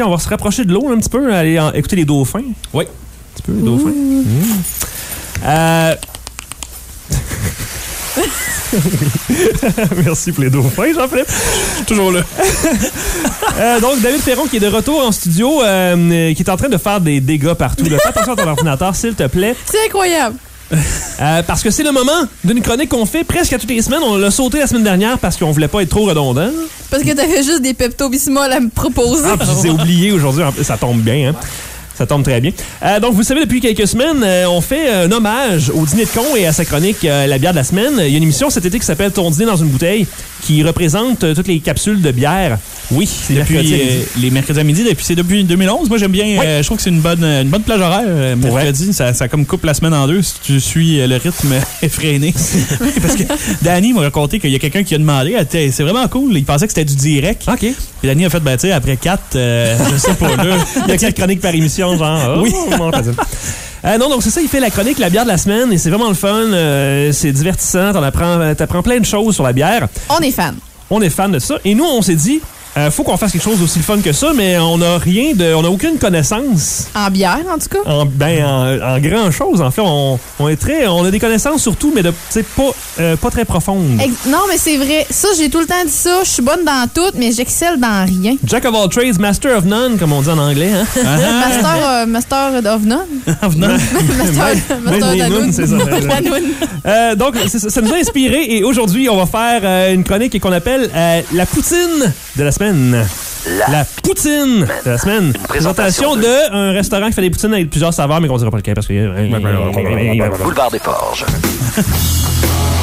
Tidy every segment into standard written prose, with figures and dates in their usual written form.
On va se rapprocher de l'eau un petit peu, aller écouter les dauphins. Oui. Un petit peu, les dauphins. Merci pour les dauphins, Jean-Philippe. Je suis toujours là. Donc, David Perron qui est de retour en studio, qui est en train de faire des dégâts partout. Fais attention à ton ordinateur, s'il te plaît. C'est incroyable. Parce que c'est le moment d'une chronique qu'on fait presque à toutes les semaines. On l'a sauté la semaine dernière parce qu'on voulait pas être trop redondant. Parce que t'avais juste des Pepto-Bismol à me proposer. Ah, puis j'ai oublié aujourd'hui. Ça tombe bien, hein? Ça tombe très bien. Donc, vous savez, depuis quelques semaines, on fait un hommage au dîner de con et à sa chronique La bière de la semaine. Il y a une émission cet été qui s'appelle Ton dîner dans une bouteille qui représente toutes les capsules de bière. Oui, c'est depuis les mercredis à midi. C'est depuis 2011. Moi, j'aime bien. Je trouve que c'est une bonne plage horaire. Mercredi, ça comme coupe la semaine en deux si tu suis le rythme effréné. Parce que Danny m'a raconté qu'il y a quelqu'un qui a demandé. C'est vraiment cool. Il pensait que c'était du direct. OK. Puis Danny a fait, tu sais, après 4, je sais pas, là. Il y a 4 chroniques par émission, genre. Oui. Non, donc c'est ça, il fait la chronique La bière de la semaine et c'est vraiment le fun. C'est divertissant. T'apprends plein de choses sur la bière. On est fan. On est fan de ça. Et nous, on s'est dit, faut qu'on fasse quelque chose d'aussi fun que ça, mais on n'a aucune connaissance. En bière, en tout cas? En grand chose, en fait. On a des connaissances surtout, mais pas très profondes. Non, mais c'est vrai. Ça, j'ai tout le temps dit ça. Je suis bonne dans tout, mais j'excelle dans rien. Jack of all trades, master of none, comme on dit en anglais. Hein? Master of none. Of none. Master d'Anoun. C'est ça. Donc, ça nous a inspiré et aujourd'hui, on va faire une chronique qu'on appelle la poutine de la semaine. La poutine de la semaine. Une présentation d'un restaurant qui fait des poutines avec plusieurs saveurs, mais qu'on ne dira pas lequel parce que... Boulevard des Forges.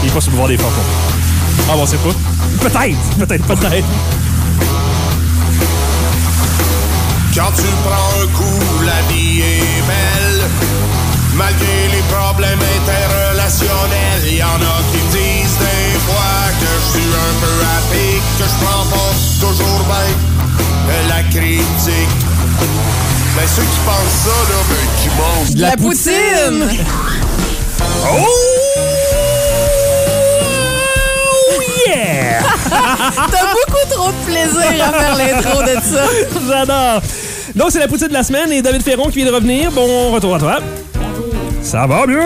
Il n'est pas sur le boulevard des Forges. Ah bon, c'est pas. Peut-être. Quand tu prends un coup, la vie est belle. Malgré les problèmes interrelationnels, y en a qui me disent des fois que je suis un peu à pic, que je prends pas toujours bien la critique. Ben ceux qui pensent ça, là, ben qui mangent de la poutine! Oh yeah! T'as beaucoup trop de plaisir à faire l'intro de ça. J'adore! Donc c'est la poutine de la semaine et David Ferron qui vient de revenir. Bon retour à toi. Ça va bien?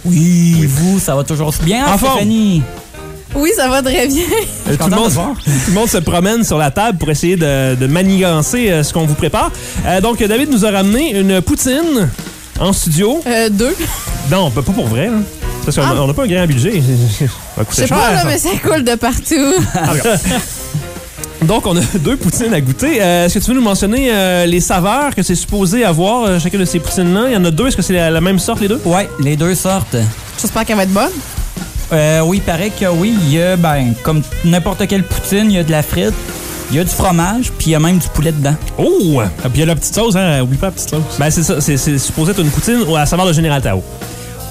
Oui, vous, ça va toujours bien, Stéphanie? Oui, ça va très bien. Tout le monde se promène sur la table pour essayer de manigancer ce qu'on vous prépare. Donc, David nous a ramené une poutine en studio. 2. Non, pas pour vrai. Hein. Parce qu'on n'a pas un grand budget. Je sais pas, là, mais ça coule de partout. Donc, on a 2 poutines à goûter. Est-ce que tu veux nous mentionner les saveurs que c'est supposé avoir, chacune de ces poutines-là? Il y en a 2. Est-ce que c'est la même sorte, les 2? Oui, les 2 sortes. J'espère qu'elle va être bonne. Oui, il paraît que oui. Il y a, comme n'importe quelle poutine, il y a de la frite, il y a du fromage, puis il y a même du poulet dedans. Oh! Puis il y a la petite sauce, hein? Oublie pas la petite sauce. Ben, c'est ça. C'est supposé être une poutine à la saveur de Général Tao.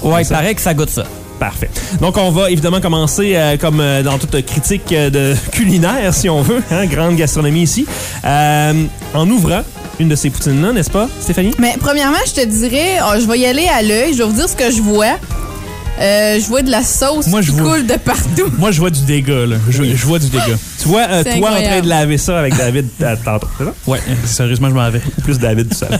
Oui, il paraît que ça goûte ça. Parfait. Donc, on va évidemment commencer comme dans toute critique de culinaire, si on veut, hein, grande gastronomie ici, en ouvrant une de ces poutines-là, n'est-ce pas, Stéphanie? Mais premièrement, je te dirais, je vais y aller à l'œil, je vais vous dire ce que je vois. Je vois de la sauce qui coule de partout. Moi, je vois du dégât, là. Je vois du dégât. Tu vois, toi en train de laver ça avec David tantôt, c'est ça? Ouais, sérieusement, je m'en vais. Plus David tout seul.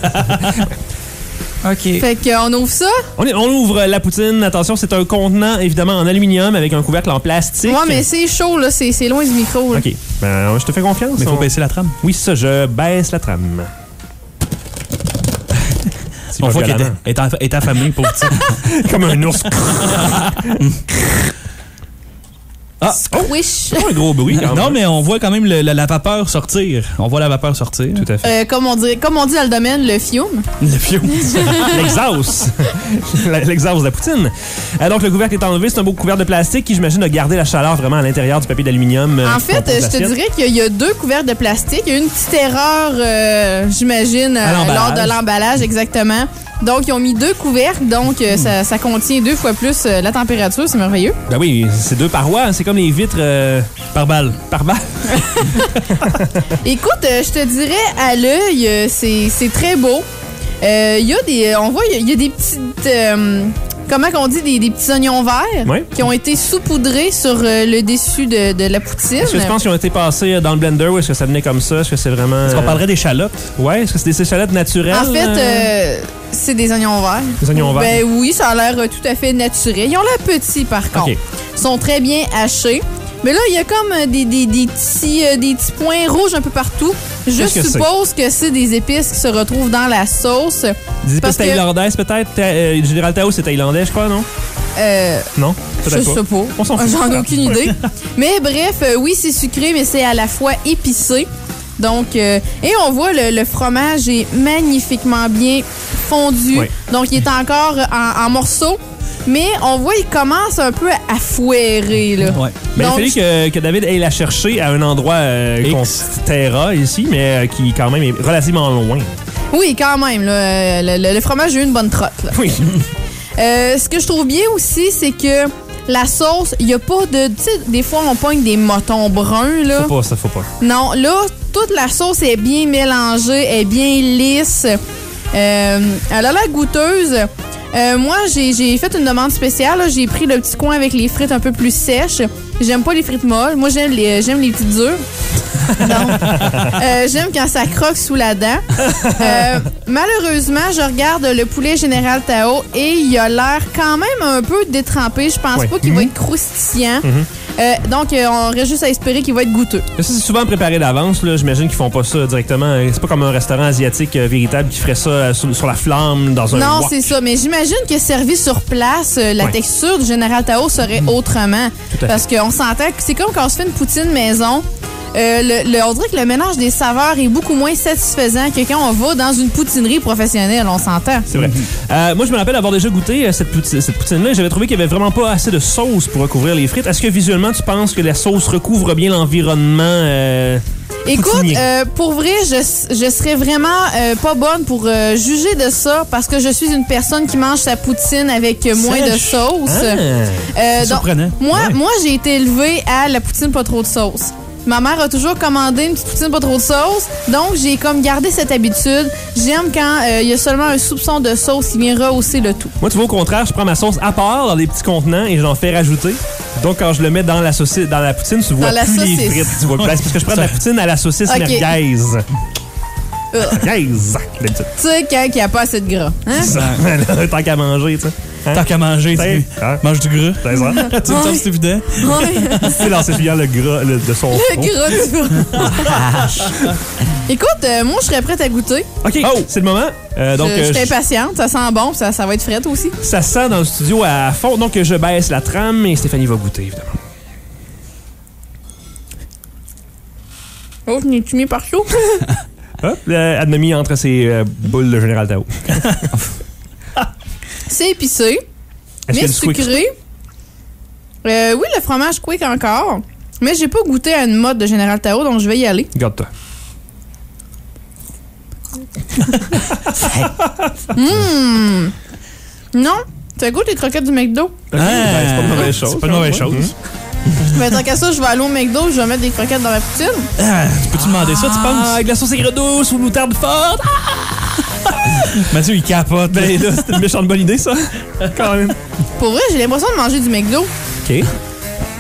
OK. Fait qu'on ouvre ça? On ouvre la poutine. Attention, c'est un contenant, évidemment, en aluminium avec un couvercle en plastique. Ouais, mais c'est chaud, là. C'est loin du micro, là. OK. Ben, je te fais confiance. Mais il faut baisser la trame. Oui, ça, je baisse la trame. On voit qu'elle est affamée, pour petit. Comme un ours. Wish. Pas un gros bruit, quand même. Non, mais on voit quand même la vapeur sortir. On voit la vapeur sortir. Tout à fait. Comme on dit dans le domaine, le fiume. Le fiume. L'exhaust. L'exhaust de la poutine. Donc, le couvercle est enlevé. C'est un beau couvercle de plastique qui, j'imagine, a gardé la chaleur vraiment à l'intérieur du papier d'aluminium. En fait, je te dirais qu'il y a 2 couvercles de plastique. Il y a une petite erreur, j'imagine, lors de l'emballage, exactement. Donc, ils ont mis 2 couvercles, donc ça contient 2 fois plus la température, c'est merveilleux. Ben oui, c'est 2 parois, c'est comme les vitres par balle. Par balle. Écoute, je te dirais, à l'œil, c'est très beau. On voit, il y a des petites... comment qu'on dit, des petits oignons verts Oui. qui ont été saupoudrés sur le dessus de la poutine. Est-ce que tu penses qu'ils ont été passés dans le blender ou est-ce que ça venait comme ça? Est-ce que c'est vraiment... Est-ce qu'on parlerait d'échalotes? Ouais, est-ce que c'est des échalotes naturelles? En fait, c'est des oignons verts. Des oignons verts? Ben oui, ça a l'air tout à fait naturel. Ils ont l'air petits, par contre. OK. Ils sont très bien hachés. Mais là, il y a comme des petits points rouges un peu partout. Je suppose que c'est des épices qui se retrouvent dans la sauce. Des épices thaïlandaises, peut-être? Général Tao, c'est thaïlandais, je crois, non? Non? Je sais pas. On s'en fout. J'en ai aucune idée. Mais bref, oui, c'est sucré, mais c'est à la fois épicé. Donc, et on voit le fromage est magnifiquement bien fondu. Oui. Donc, il est encore en morceaux. Mais on voit qu'il commence un peu à fouetter, là. Ouais. Ben, donc, il fallait que David aille la chercher à un endroit qu'on terra ici, mais qui quand même est relativement loin. Oui, quand même. Là, le fromage a eu une bonne trotte. Là. Oui. Ce que je trouve bien aussi, c'est que la sauce, il n'y a pas de... Tu sais, des fois, on pogne des motons bruns, là. Faut pas. Non, là, toute la sauce est bien mélangée, est bien lisse. Elle a l'air goûteuse. Moi, j'ai fait une demande spéciale. Là. J'ai pris le petit coin avec les frites un peu plus sèches. J'aime pas les frites molles. Moi, j'aime les petites dures. Donc, j'aime quand ça croque sous la dent. Malheureusement, je regarde le poulet Général Tao et il a l'air quand même un peu détrempé. Je pense pas qu'il va être croustillant. Donc, on aurait juste à espérer qu'il va être goûteux. Ça, c'est souvent préparé d'avance. J'imagine qu'ils font pas ça directement. C'est pas comme un restaurant asiatique véritable qui ferait ça sur la flamme dans un Non, wok. c'est ça. Mais j'imagine que servi sur place, la texture du Général Tao serait autrement. Parce qu'on s'entend que c'est comme quand on se fait une poutine maison. On dirait que le mélange des saveurs est beaucoup moins satisfaisant que quand on va dans une poutinerie professionnelle, on s'entend. C'est vrai. Moi, je me rappelle avoir déjà goûté cette poutine-là et j'avais trouvé qu'il n'y avait vraiment pas assez de sauce pour recouvrir les frites. Est-ce que visuellement, tu penses que la sauce recouvre bien l'environnement Écoute, pour vrai, je serais vraiment pas bonne pour juger de ça parce que je suis une personne qui mange sa poutine avec moins de sauce. Surprenant. Moi, j'ai été élevée à la poutine pas trop de sauce. Ma mère a toujours commandé une petite poutine pas trop de sauce, donc j'ai comme gardé cette habitude. J'aime quand il y a seulement un soupçon de sauce qui vient rehausser le tout. Moi, tu vois, au contraire, je prends ma sauce à part dans des petits contenants et j'en fais rajouter. Donc, quand je le mets dans la saucisse, dans la poutine, tu vois plus les frites. Tu vois plus. C'est parce que je prends de la poutine à la saucisse merguez. Merguez, d'habitude. Tu sais, quand il n'y a pas assez de gras. Hein? Tant qu'à manger, tu sais. Hein? Tant qu'à manger, tu manges du gras. C'est ça. Tu me sens, c'est évident. C'est dans ce filière le gras de son Le gras du fromage. Écoute, moi, je serais prête à goûter. OK, c'est le moment. Donc, je suis impatiente. Ça sent bon, ça va être frais aussi. Ça sent dans le studio à fond. Donc, je baisse la trame et Stéphanie va goûter, évidemment. Oh, je n'ai-tu mis partout? Hop, elle m'a mis entre ses boules de Général Tao. C'est épicé, mais sucré. Oui, le fromage quick encore. Mais j'ai pas goûté à une mode de Général Tao, donc je vais y aller. Garde-toi. Non, ça goûte les croquettes du McDo. C'est pas une mauvaise chose. C'est pas une mauvaise chose. Mais tant qu'à ça, je vais aller au McDo, je vais mettre des croquettes dans ma poutine. Tu peux-tu demander ça, tu penses? Avec la sauce aigre douce ou moutarde forte. Mathieu, il capote. Ben là, c'était une méchante bonne idée, ça. Quand même. Pour vrai, j'ai l'impression de manger du McDo. OK.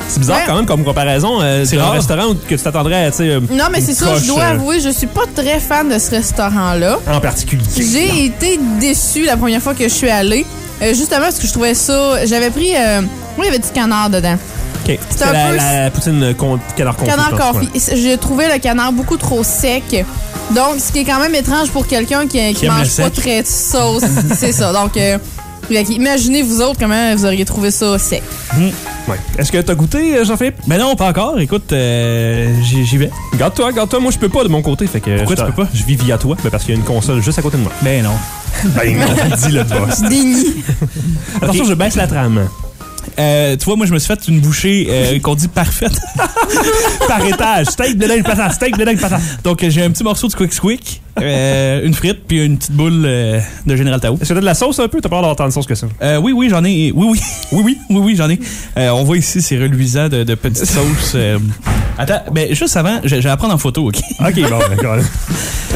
C'est bizarre quand même comme comparaison. C'est un restaurant où que tu t'attendrais à, tu sais... Non, mais c'est ça, je dois avouer, je suis pas très fan de ce restaurant-là. En particulier. J'ai été déçue la première fois que je suis allée. Justement parce que je trouvais ça... J'avais pris... il y avait du canard dedans. OK. C'était la poutine canard confit. Canard confit. J'ai trouvé le canard beaucoup trop sec. Donc, ce qui est quand même étrange pour quelqu'un qui mange pas très de sauce. C'est ça. Donc, imaginez vous autres comment vous auriez trouvé ça sec. Ouais. Est-ce que t'as goûté, Jean-Philippe? Ben non, pas encore. Écoute, j'y vais. Garde-toi. Moi, je peux pas de mon côté. Fait que pourquoi tu peux pas? Je vis via toi. Ben parce qu'il y a une console juste à côté de moi. Ben non. Ben non, dis le boss. Déni. Attention, je baisse la trame. Tu vois, moi, je me suis fait une bouchée qu'on dit parfaite. Par étage. Steak, blé, patate. Steak, blé, patate. Donc, j'ai un petit morceau de Quick Squick. Une frite puis une petite boule de Général Tao. Est-ce que t'as de la sauce un peu? T'as pas l'air d'avoir tant de sauce que ça? Oui, j'en ai. Oui, j'en ai. On voit ici, c'est reluisant de petites sauces. Attends, juste avant, je vais la prendre en photo, OK? OK, bon, d'accord.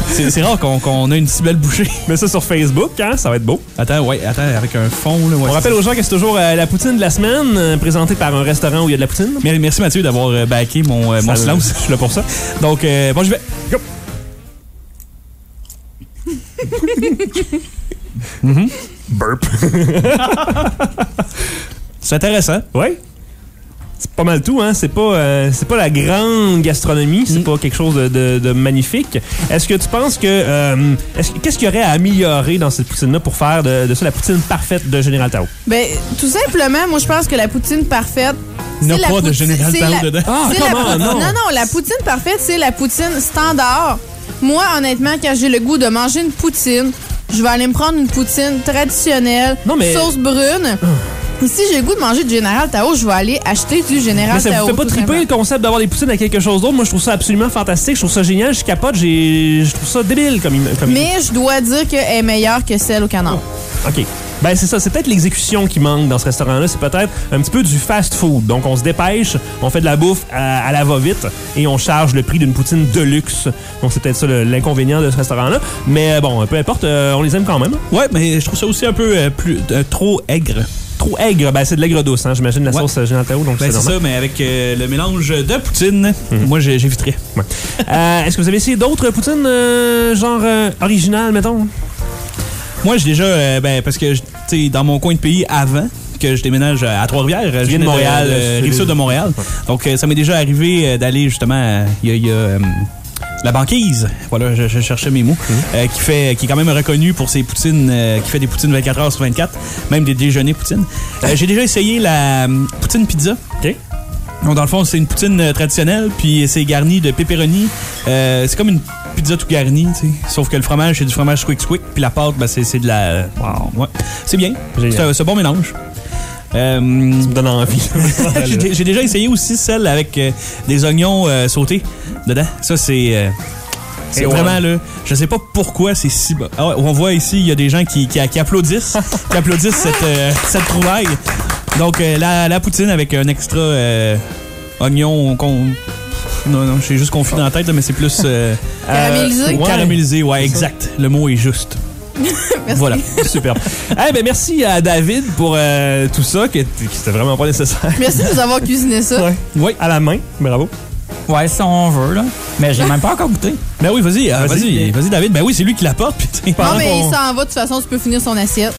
C'est rare qu'on a une si belle bouchée. Mets ça sur Facebook, hein? Ça va être beau. Attends, avec un fond. Là, on rappelle aux gens que c'est toujours la poutine de la semaine, présentée par un restaurant où il y a de la poutine. Merci Mathieu d'avoir backé mon silence. Je suis là pour ça. Donc, bon, je vais. Go! Burp. C'est intéressant. Oui. C'est pas mal tout, hein? C'est pas la grande gastronomie, c'est pas quelque chose de magnifique. Est-ce que tu penses que... qu'est-ce qu'il y aurait à améliorer dans cette poutine-là pour faire de ça la poutine parfaite de Général Tao? Ben, tout simplement, moi, je pense que la poutine parfaite... Il n'y a pas de Général Tao dedans. Ah, comment? Non, la poutine parfaite, c'est la poutine standard. Moi, honnêtement, quand j'ai le goût de manger une poutine, je vais aller me prendre une poutine traditionnelle, sauce brune. Si j'ai le goût de manger du Général Tao, je vais aller acheter du Général Tao. Mais ça vous fait pas triper le concept d'avoir des poutines à quelque chose d'autre? Moi, je trouve ça absolument fantastique. Je trouve ça génial. Je capote. Je trouve ça débile comme Mais je dois dire qu'elle est meilleure que celle au canard. OK. Ben, c'est ça. C'est peut-être l'exécution qui manque dans ce restaurant-là. C'est peut-être un petit peu du fast-food. Donc, on se dépêche, on fait de la bouffe à la va-vite et on charge le prix d'une poutine de luxe. Donc, c'est peut-être ça l'inconvénient de ce restaurant-là. Mais bon, peu importe, on les aime quand même. Ouais, mais je trouve ça aussi un peu trop aigre. Trop aigre, ben c'est de l'aigre douce, hein? J'imagine la sauce Général Tao, donc c'est ça, mais avec le mélange de poutine, moi j'éviterais. Ouais. Est-ce que vous avez essayé d'autres poutines, genre originales, mettons? Moi j'ai déjà, parce que tu sais, dans mon coin de pays avant que je déménage à Trois-Rivières, je viens de Montréal, Rive-Sud de Montréal. Donc ça m'est déjà arrivé d'aller justement, il y a la banquise, voilà, je cherchais mes mots, qui est quand même reconnu pour ses poutines, qui fait des poutines 24 heures sur 24, même des déjeuners poutines. J'ai déjà essayé la poutine pizza. OK. Donc, dans le fond, c'est une poutine traditionnelle, puis c'est garni de pepperoni. C'est comme une pizza tout garnie, tu sais. Sauf que le fromage, c'est du fromage squick, puis la pâte, c'est de la... Wow, ouais. C'est bien. C'est un bon mélange. Ça me donne envie. J'ai déjà essayé aussi celle avec des oignons sautés dedans. Ça, c'est vraiment là. Je sais pas pourquoi c'est si bon. Ah ouais, on voit ici, il y a des gens qui applaudissent, qui applaudissent cette trouvaille. Donc la poutine avec un extra oignon non, j'ai juste confit dans la tête, là, mais c'est plus caramélisé. Caramélisé, ouais, exact. Le mot est juste. Merci. Voilà, super. Merci à David pour tout ça, qui c'était vraiment pas nécessaire. Merci de nous avoir cuisiné ça. Ouais. Oui, à la main. Bravo. Ouais, si on veut, là. Mais j'ai même pas encore goûté. Ben oui, vas-y, David. Ben oui, c'est lui qui l'apporte. Non, mais il s'en va, de toute façon, tu peux finir son assiette.